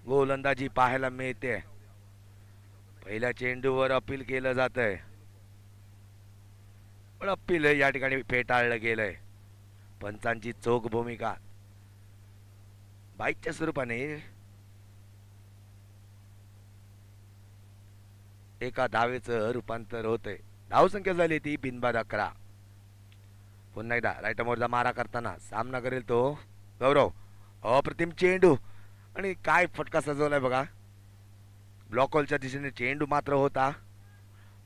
गोलंदाजी पाहायला मिळते. पहिल्या चेंडूवर अपील केलं जातंय, पण अपील या ठिकाणी फेटाळलं गेलंय. पंचांची चोख भूमिका बाईकच्या स्वरूपाने एका धावेचं रूपांतर होतंय. धावसंख्या झाली ती बिनबाद 11. पुन्हा एकदा राईट मोरचा मारा करताना सामना करेल तो गौरव. अप्रतिम चेंडू आणि काय फटका सजवलाय बघा. ब्लॉक होलच्या दिशेने चेंडू मात्र होता,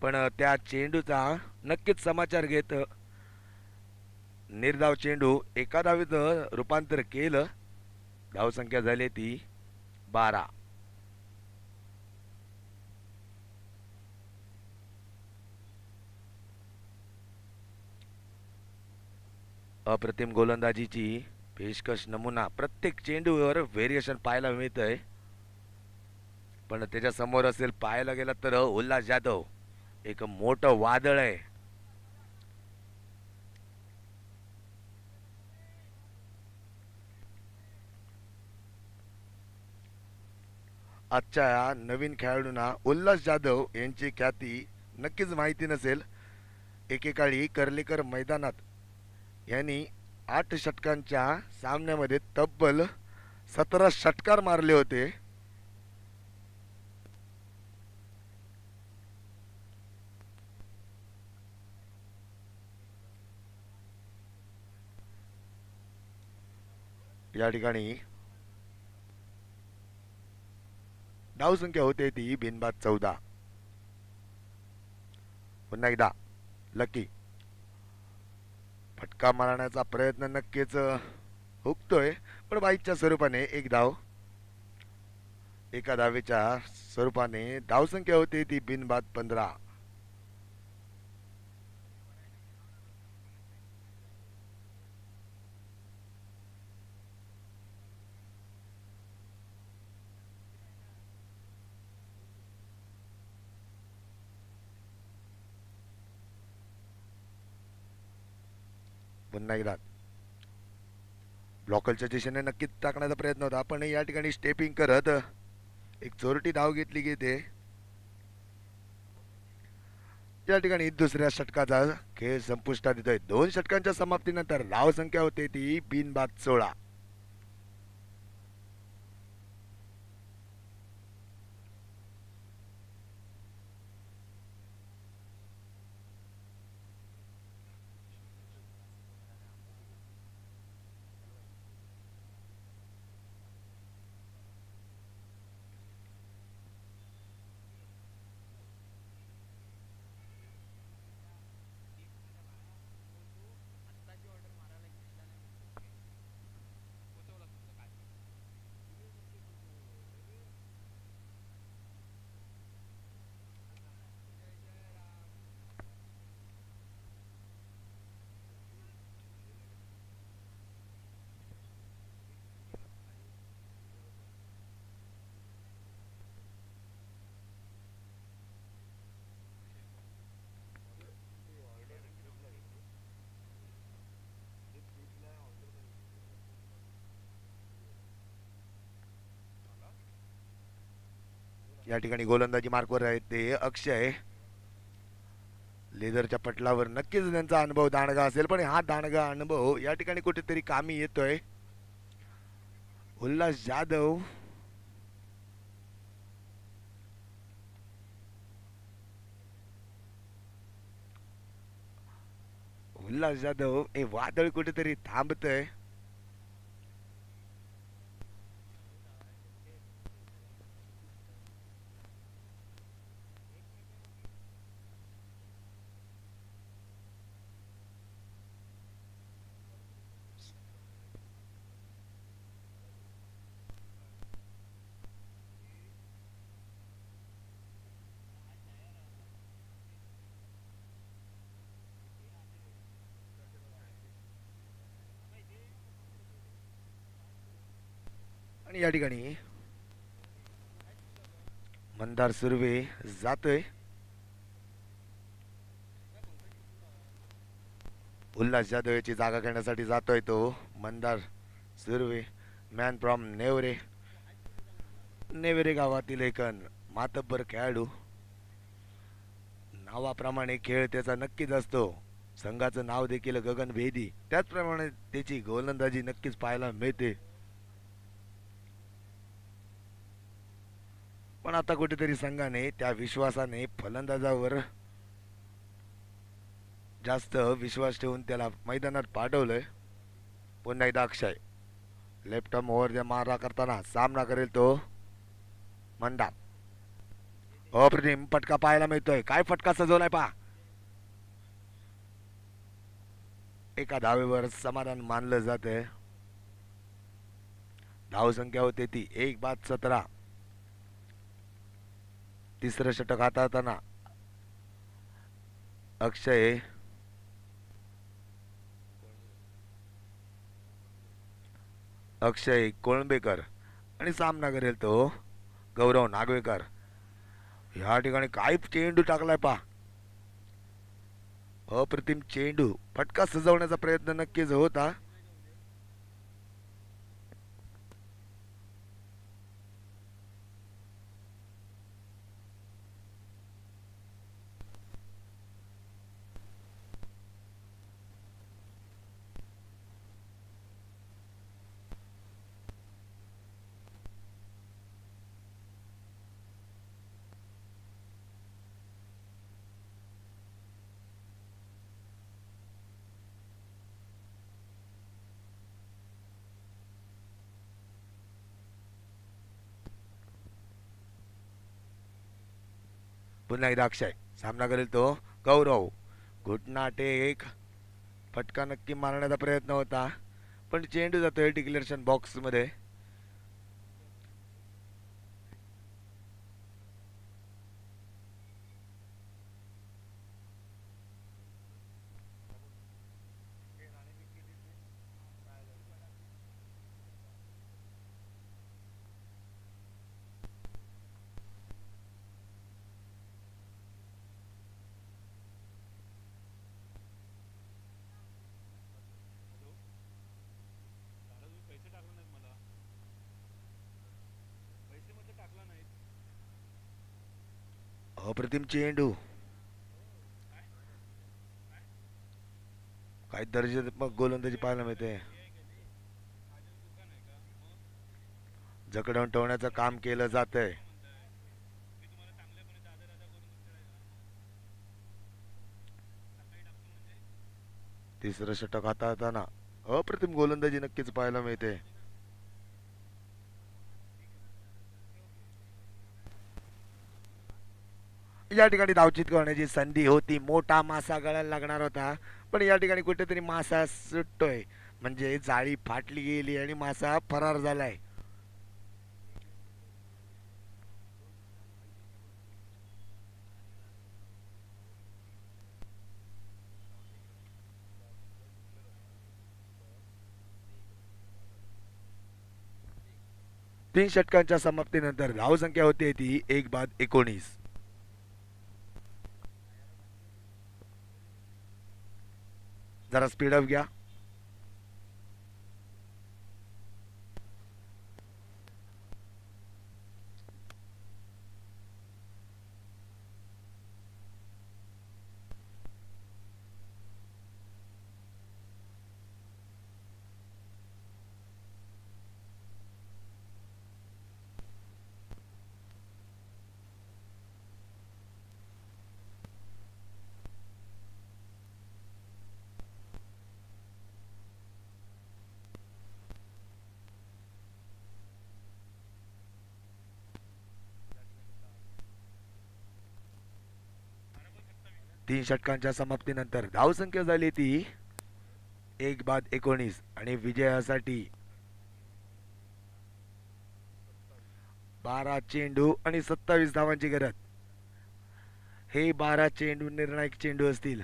पण त्या चेंडूचा नक्कीच समाचार घेत निर्धाव चेंडू एका धावेत रूपांतर केलं. धावसंख्या झाली ती 12. अप्रतिम गोलंदाजीची पेशकश नमुना प्रत्येक चेंडूवर व्हेरिएशन पाहायला मिळतंय. पण त्याच्या समोर असेल पाहायला गेला तर उल्हास जाधव एक मोठं वादळ आहे. आजच्या नवीन खेळाडूंना उल्हास जाधव यांची ख्याती नक्कीच माहिती नसेल. एकेकाळी कर्लेकर मैदानात यांनी 8 षटकांच्या सामन्यामध्ये तब्बल 17 षटकार मारले होते. या ठिकाणी धावसंख्या होते ती बिनबाद 14. पुन्हा एकदा लकी फटका मारण्याचा प्रयत्न नक्कीच हुकतोय, पण बाईकच्या स्वरूपाने एक धाव. एका धावेच्या स्वरूपाने धावसंख्या होते ती बिनबाद 15. पुन्हा एकदा ब्लॉकलच्या दिशेने नक्कीच टाकण्याचा प्रयत्न होता, पण या ठिकाणी स्टेपिंग करत एक चोरटी धाव घेतली गेते. या ठिकाणी दुसऱ्या षटकाचा खेळ संपुष्टात येतोय. 2 षटकांच्या समाप्तीनंतर धाव संख्या होते ती बिनबाद 16. या ठिकाणी गोलंदाजी मार्कवर आहे ते अक्षय. लेदरच्या पटलावर नक्कीच त्यांचा अनुभव दांडगा असेल, पण हा दांडगा अनुभव या ठिकाणी कुठेतरी कामी येतोय. उल्हास जाधव हे वादळ कुठेतरी थांबतय. आणि या ठिकाणी मंदार सुर्वे जातोय. उल्हास जाधव याची जागा घेण्यासाठी जातोय तो मंदार सुर्वे. मॅन फ्रॉम नेवरे गावातील एक मातब्बर खेळाडू. नावाप्रमाणे खेळ त्याचा नक्कीच असतो. संघाचं नाव देखील गगन भेदी, त्याचप्रमाणे त्याची गोलंदाजी नक्कीच पाहायला मिळते. पण आता कुठेतरी संघाने त्या विश्वासाने फलंदाजावर जास्त विश्वास ठेवून त्याला मैदानात पाठवलंय. पुन्हा एकदा अक्षय लेफ्ट आर्म ओव्हर मारा करताना सामना करेल तो मंदार. अप्रतिम फटका पाहायला मिळतोय. काय फटका सजवलाय पहा. एका धावेवर समाधान मानलं जाते. धाव संख्या होते ती 1-17. तिसरं षटक हाताळताना अक्षय अक्षय कोळंबेकर आणि सामना करेल तो गौरव नागवेकर. या ठिकाणी काय चेंडू टाकलाय पा. अप्रतिम चेंडू. फटका सजवण्याचा प्रयत्न नक्कीच होता. पुन्हा एकदा अक्षय. सामना करेल तो गौरव. घुटना टेक. फटका नक्की मारण्याचा प्रयत्न होता पण चेंडू जातोय डिक्लेरेशन बॉक्स मध्ये. अप्रतिम चेंडू. काही दर्जात्मक गोलंदाजी पाहायला मिळते. जकडवून ठेवण्याचं काम केलं जातंय. तिसरं षटक हाताळताना अप्रतिम गोलंदाजी नक्कीच पाहायला मिळते. या ठिकाणी धावचित करण्याची संधी होती. मोठा मासा गळायला लागणार होता पण या ठिकाणी कुठेतरी मासा सुटतोय. म्हणजे जाळी फाटली गेली आणि मासा फरार झालाय. तीन षटकांच्या समाप्तीनंतर धावसंख्या होती ती 1 बाद 19. जरा स्पीड अप घ्या. तीन षटकांच्या समाप्तीनंतर धावसंख्या झाली ती 1 बाद 19 आणि विजयासाठी 12 चेंडू आणि 27 धावांची गरज. हे 12 चेंडू निर्णायक चेंडू असतील.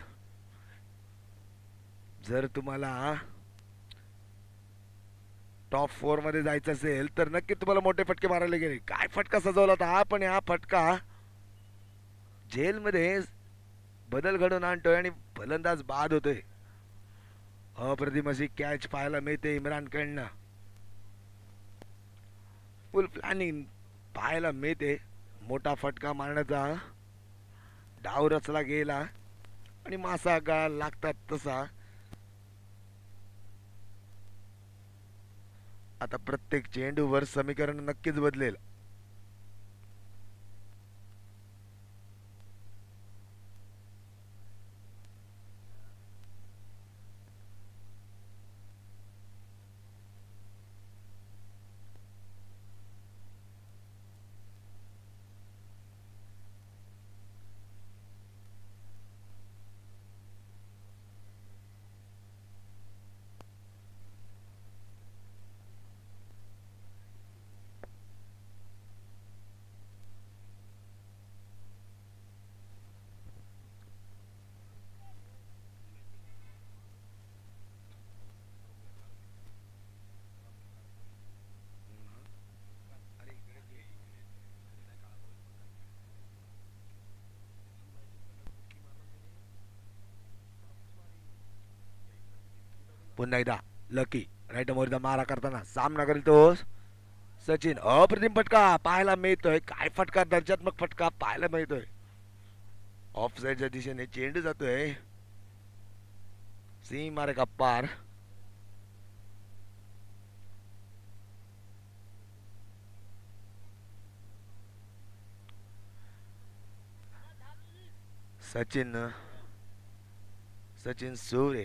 जर तुम्हाला टॉप 4 मध्ये जायचं असेल तर नक्की तुम्हाला मोठे फटके मारायला गेले. काय फटका सजवला होता पण हा फटका जेलमध्ये बदल घडून आणतोय आणि फलंदाज बाद होतोय. अप्रतिम अशी कॅच पाहायला मिळते इम्रान कडनं. फुल प्लॅनिंग पाहायला मिळते. मोठा फटका मारण्याचा डाव रचला गेला आणि मासा गळाला लागतात तसा. आता प्रत्येक चेंडूवर समीकरण नक्कीच बदलेल. पुन्हा एकदा लकी राईट मोरचा मारा करताना सामना करेल तो सचिन. अप्रतिम फटका पाहायला मिळतोय. काय फटका, दर्जात्मक फटका पाहायला मिळतोय. ऑफ साईडच्या दिशेने चेंडू जातोय सीमारेखा पार. सचिन सचिन सूर्य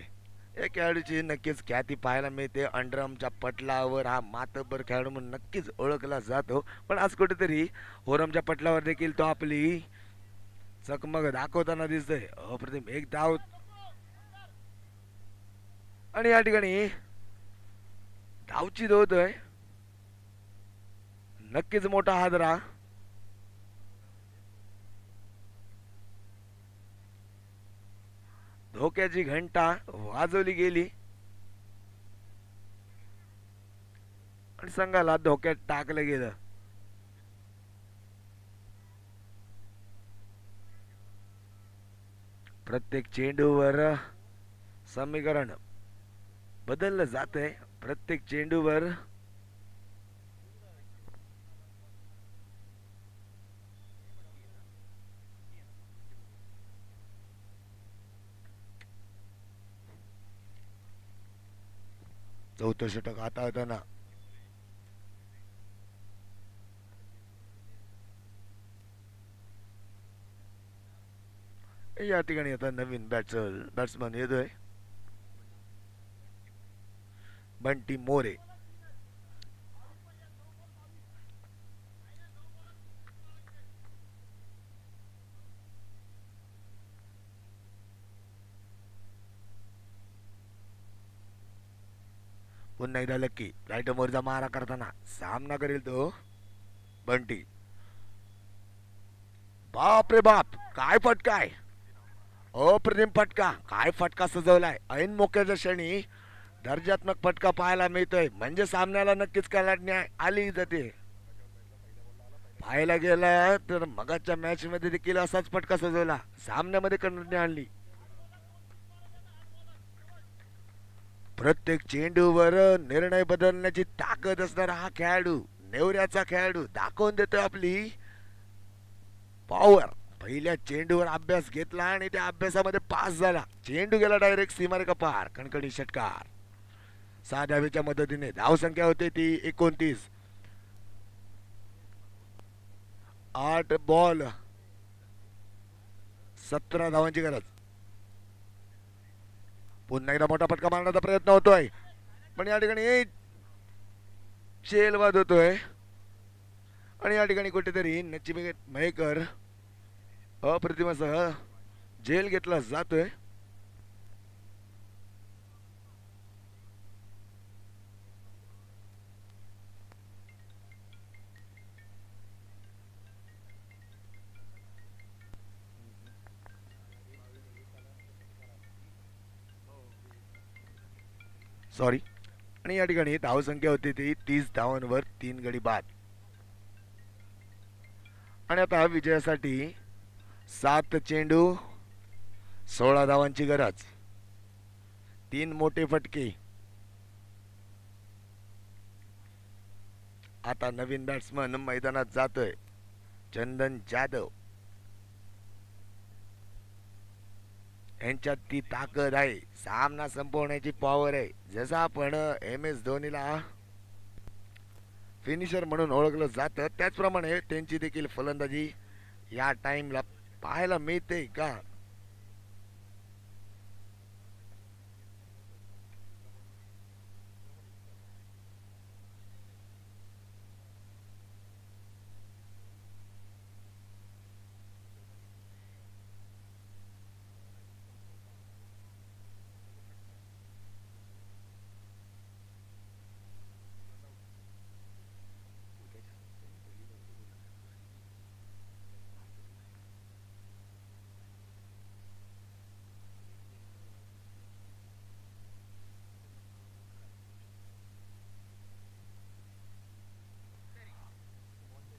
या खेळाडूची नक्कीच ख्याती पाहायला मिळते. अंडरआर्मच्या पटलावर हा मातब्बर खेळाडू म्हणून नक्कीच ओळखला जातो. पण आज कुठेतरी ओरमच्या पटलावर देखील तो आपली चकमक दाखवताना दिसतोय. अप्रतिम एक धाव आणि या ठिकाणी धावची होतोय. नक्कीच मोठा हादरा. धोक्याची घंटा वाजवली गेली आणि संघाला धोक्यात टाकलं गेलं. प्रत्येक चेंडूवर समीकरण बदललं जातंय. प्रत्येक चेंडूवर चौथं षटक हाताळताना या ठिकाणी आता नवीन बॅट्समन येतोय बंटी मोरे. पुन्हा एकदा लक्की राईट मोरचा मारा करताना सामना करेल तो बंटी. बाप रे बाप काय फटका आहे. अप्रतिम फटका. काय फटका सजवलाय. ऐन मोक्याच्या क्षणी दर्जात्मक फटका पाहायला मिळतोय. म्हणजे सामन्याला नक्कीच कलाटणी आली जाते. पाहायला गेला तर मगाच्या मॅच मध्ये देखील असाच फटका सजवला. सामन्यामध्ये कलाटणी आणली. प्रत्येक चेंडूवर निर्णय बदलण्याची ताकद असणारा हा खेळाडू, नेवऱ्याचा खेळाडू दाखवून देतोय आपली पॉवर. पहिल्या चेंडूवर अभ्यास घेतला आणि त्या अभ्यासामध्ये पास झाला. चेंडू गेला डायरेक्ट सीमारेखा पार. कणकणी षटकार. 6 धावेच्या मदतीने धावसंख्या होते ती 29. 8 बॉल 17 धावांची गरज. पुन्हा एकदा मोठा फटका मारण्याचा प्रयत्न होतोय पण या ठिकाणी शेलवाद होतोय आणि या ठिकाणी कुठेतरी नचिम मयेकर अप्रतिमासह जेल घेतला जातोय. सॉरी. आणि या ठिकाणी धावसंख्या होती ती 30 धावांवर 3 गडी बाद. आणि आता विजयासाठी 7 चेंडू 16 धावांची गरज. 3 मोठे फटके. आता नवीन बॅट्समन मैदानात जातोय चंदन जाधव. यांच्यात ती ताकद आहे. सामना संपवण्याची पॉवर आहे. जसं आपण MS धोनीला फिनिशर म्हणून ओळखलं जातं त्याचप्रमाणे त्यांची देखील फलंदाजी या टाइमला पाहायला मिळते का.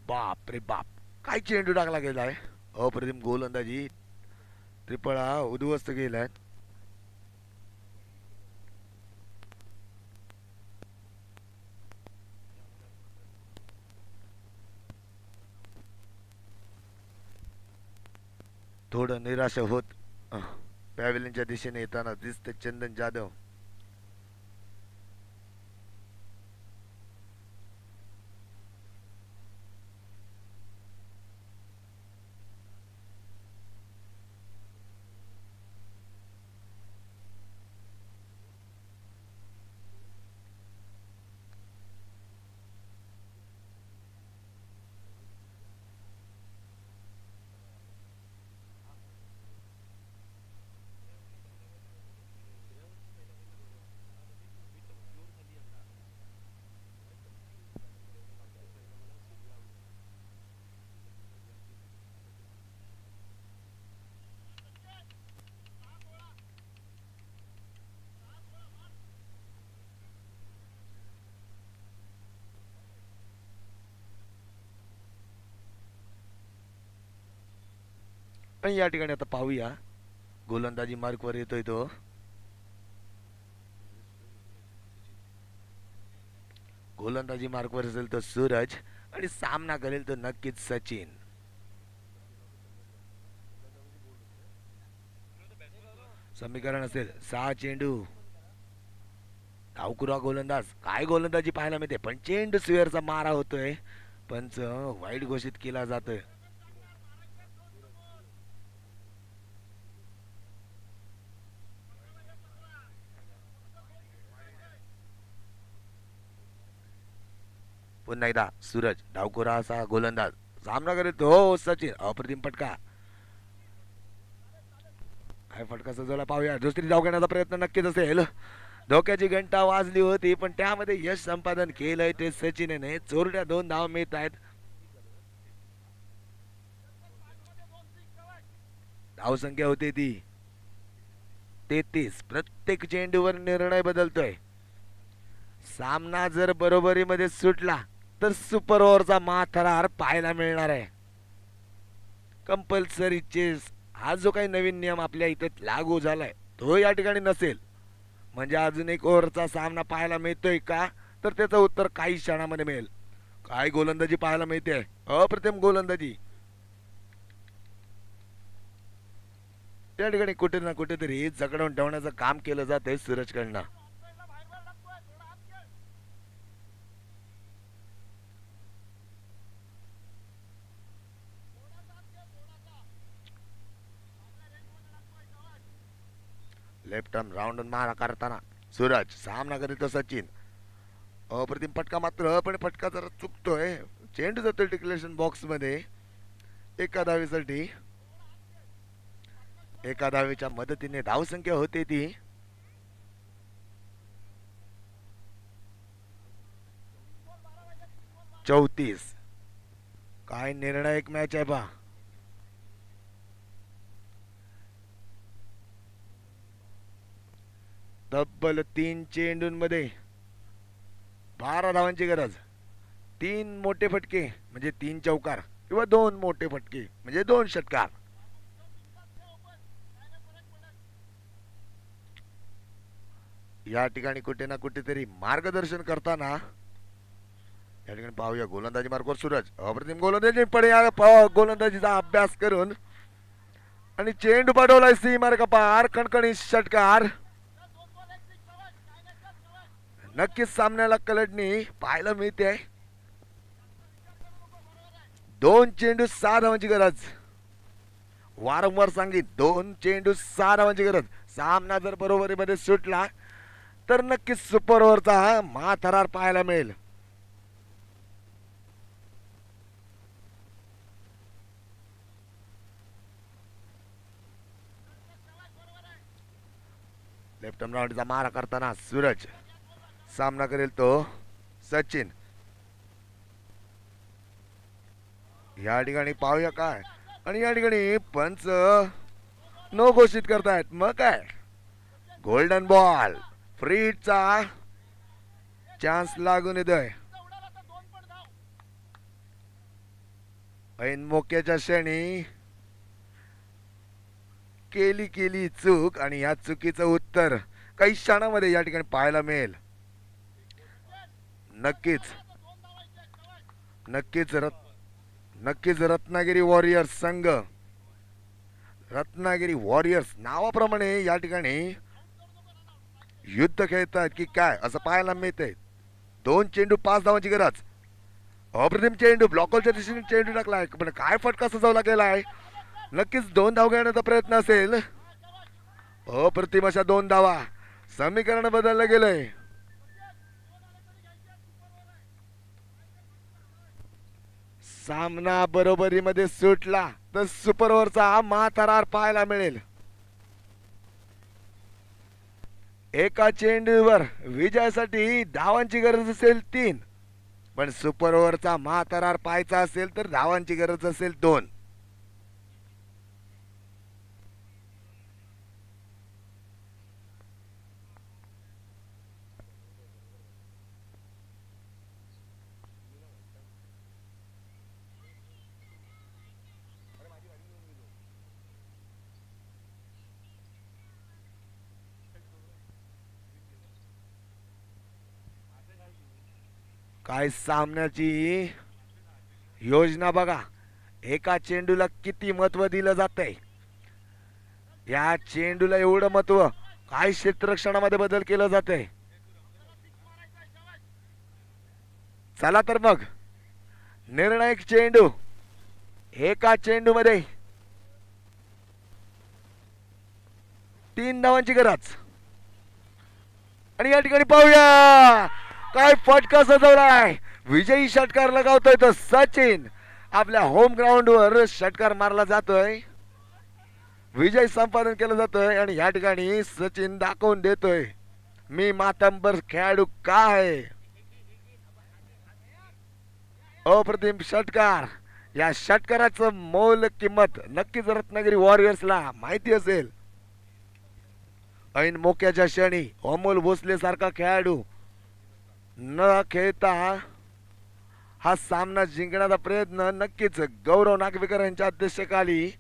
बाप रे बाप काय चेंडू टाकला गेलाय. अप्रतिम गोलंदाजी. त्रिफळा उद्ध्वस्त केलाय. थोडं निराश होत पॅव्हलियनच्या दिशेने येताना दिसते चंदन जाधव. आणि या ठिकाणी आता पाहूया गोलंदाजी मार्कवर येतोय तो. गोलंदाजी मार्कवर असेल तो सूरज आणि सामना करेल तो नक्कीच सचिन. समीकरण असेल 6 चेंडू. डावकुरा गोलंदाज, काय गोलंदाजी पाहायला मिळते, पण चेंडू स्वेअरचा मारा होतोय. पंच वाईट घोषित केला जातोय. पुन्हा एकदा सूरज, डावकुरा असा गोलंदाज, सामना करेल तो सचिन. अप्रतिम फटका, काय फटका सजवला पाहूया. दुसरी धाव घेण्याचा प्रयत्न नक्कीच असेल. धोक्याची घंटा वाजली होती पण त्यामध्ये यश संपादन केलंय ते सचिनने. चोरट्या 2 धाव मिळत आहेत. धावसंख्या होती ती 33. प्रत्येक चेंडूवर निर्णय बदलतोय. सामना जर बरोबरीमध्ये सुटला तर सुपर ओव्हरचा माथरार पाहायला मिळणार आहे. कंपल्सरी चेस हा जो काही नवीन नियम आपल्या इथे लागू झालाय तो या ठिकाणी नसेल. म्हणजे अजून एक ओव्हरचा सामना पाहायला मिळतोय का, तर त्याचं उत्तर काही क्षणामध्ये मिळेल. काय गोलंदाजी पाहायला मिळते, अप्रतिम गोलंदाजी. त्या ठिकाणी कुठे ना कुठेतरी जकडवून ठेवण्याचं काम केलं जातंय सूरजकडनं. लेफ्ट आर्म राऊंड मारा करताना सूरज, सामना करीत सचिन. अप्रतिम फटका, मात्र पण फटका जरा चुकतोय. चेंडू जातोय डिक्लेरेशन बॉक्स मध्ये एका धावेसाठी. एका धावेच्या मदतीने धावसंख्या होते ती 34. काय निर्णायक मॅच आहे पहा. तब्बल 3 चेंडूंमध्ये 12 धावांची गरज. 3 मोठे फटके म्हणजे 3 चौकार किंवा 2 मोठे फटके म्हणजे 2 षटकार. या ठिकाणी कुठे ना कुठेतरी मार्गदर्शन करताना या ठिकाणी पाहूया गोलंदाजी मार्कवर सूरज. अप्रतिम गोलंदाजी, पण या गोलंदाजीचा अभ्यास करून आणि चेंडू पाठवलाय सीमारेखा पार. कणकणी षटकार. नक्कीच सामन्याला कलटणी पाहायला मिळते. 2 चेंडू 6 धावांची गरज. वारंवार सांगित 2 चेंडू 6 धावांची गरज. सामना जर बरोबरीमध्ये सुटला तर नक्कीच सुपर ओव्हरचा माथरार पाहायला मिळेल. लेफ्ट आर्म राऊंडचा मारा करताना सूरज, सामना करेल तो सचिन. या ठिकाणी पाहूया काय, आणि या ठिकाणी पंच नो घोषित करतायत. मग काय, गोल्डन बॉल, फ्रीचा चान्स लागून येतोय. ऐन मोक्याच्या क्षणी केली चूक आणि या चुकीचं उत्तर काही क्षणामध्ये या ठिकाणी पाहायला मिळेल. नक्कीच रत्नागिरी वॉरियर्स संघ रत्नागिरी वॉरियर्स नावाप्रमाणे या ठिकाणी युद्ध खेळतात की काय असं पाहायला मिळते. 2 चेंडू 5 धावांची गरज. अप्रतिम चेंडू ब्लॉकरच्या दिशेने चेंडू टाकलाय पण काय फटका सजवला गेलाय. नक्कीच 2 धाव घेण्याचा प्रयत्न असेल. अप्रतिम अशा 2 धावा. समीकरण बदललं गेलंय. सामना बरोबरीमध्ये सुटला तर सुपर ओव्हरचा महाथरार पाहायला मिळेल. एका चेंडूवर विजयासाठी धावांची गरज असेल 3 पण सुपर ओव्हरचा महाथरार पाहायचा असेल तर धावांची गरज असेल 2. काय सामन्याची योजना बघा. एका चेंडूला किती महत्व दिलं जातंय. या चेंडूला एवढं महत्व काय क्षेत्ररक्षणामध्ये बदल केलं जातंय. चला तर मग निर्णायक चेंडू. एका चेंडू मध्ये 3 धावांची गरज. आणि या ठिकाणी पाहूया काय फटका सजवलाय. विजयी षटकार लगावतोय तो सचिन. आपल्या होम ग्राउंड वर षटकार मारला जातोय. विजय संपादन केलं जातोय आणि या ठिकाणी सचिन दाखवून देतोय मी मातंबर खेळाडू का आहे. अप्रतिम षटकार. या षटकाराचं मोल किंमत नक्कीच रत्नागिरी वॉरियर्सला माहिती असेल. ऐन मोक्याच्या क्षणी अमोल भोसले सारखा खेळाडू न खेळता हा सामना जिंकण्याचा प्रयत्न नक्कीच गौरव नागवेकर यांच्या अध्यक्षतेखाली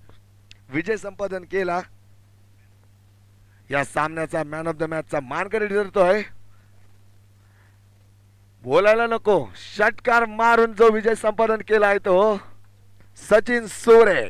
विजय संपादन केला. या सामन्याचा मॅन ऑफ द मॅचचा मानकरी ठरतोय. बोलायला नको. षटकार मारून जो विजय संपादन केला आहे तो सचिन सोरे.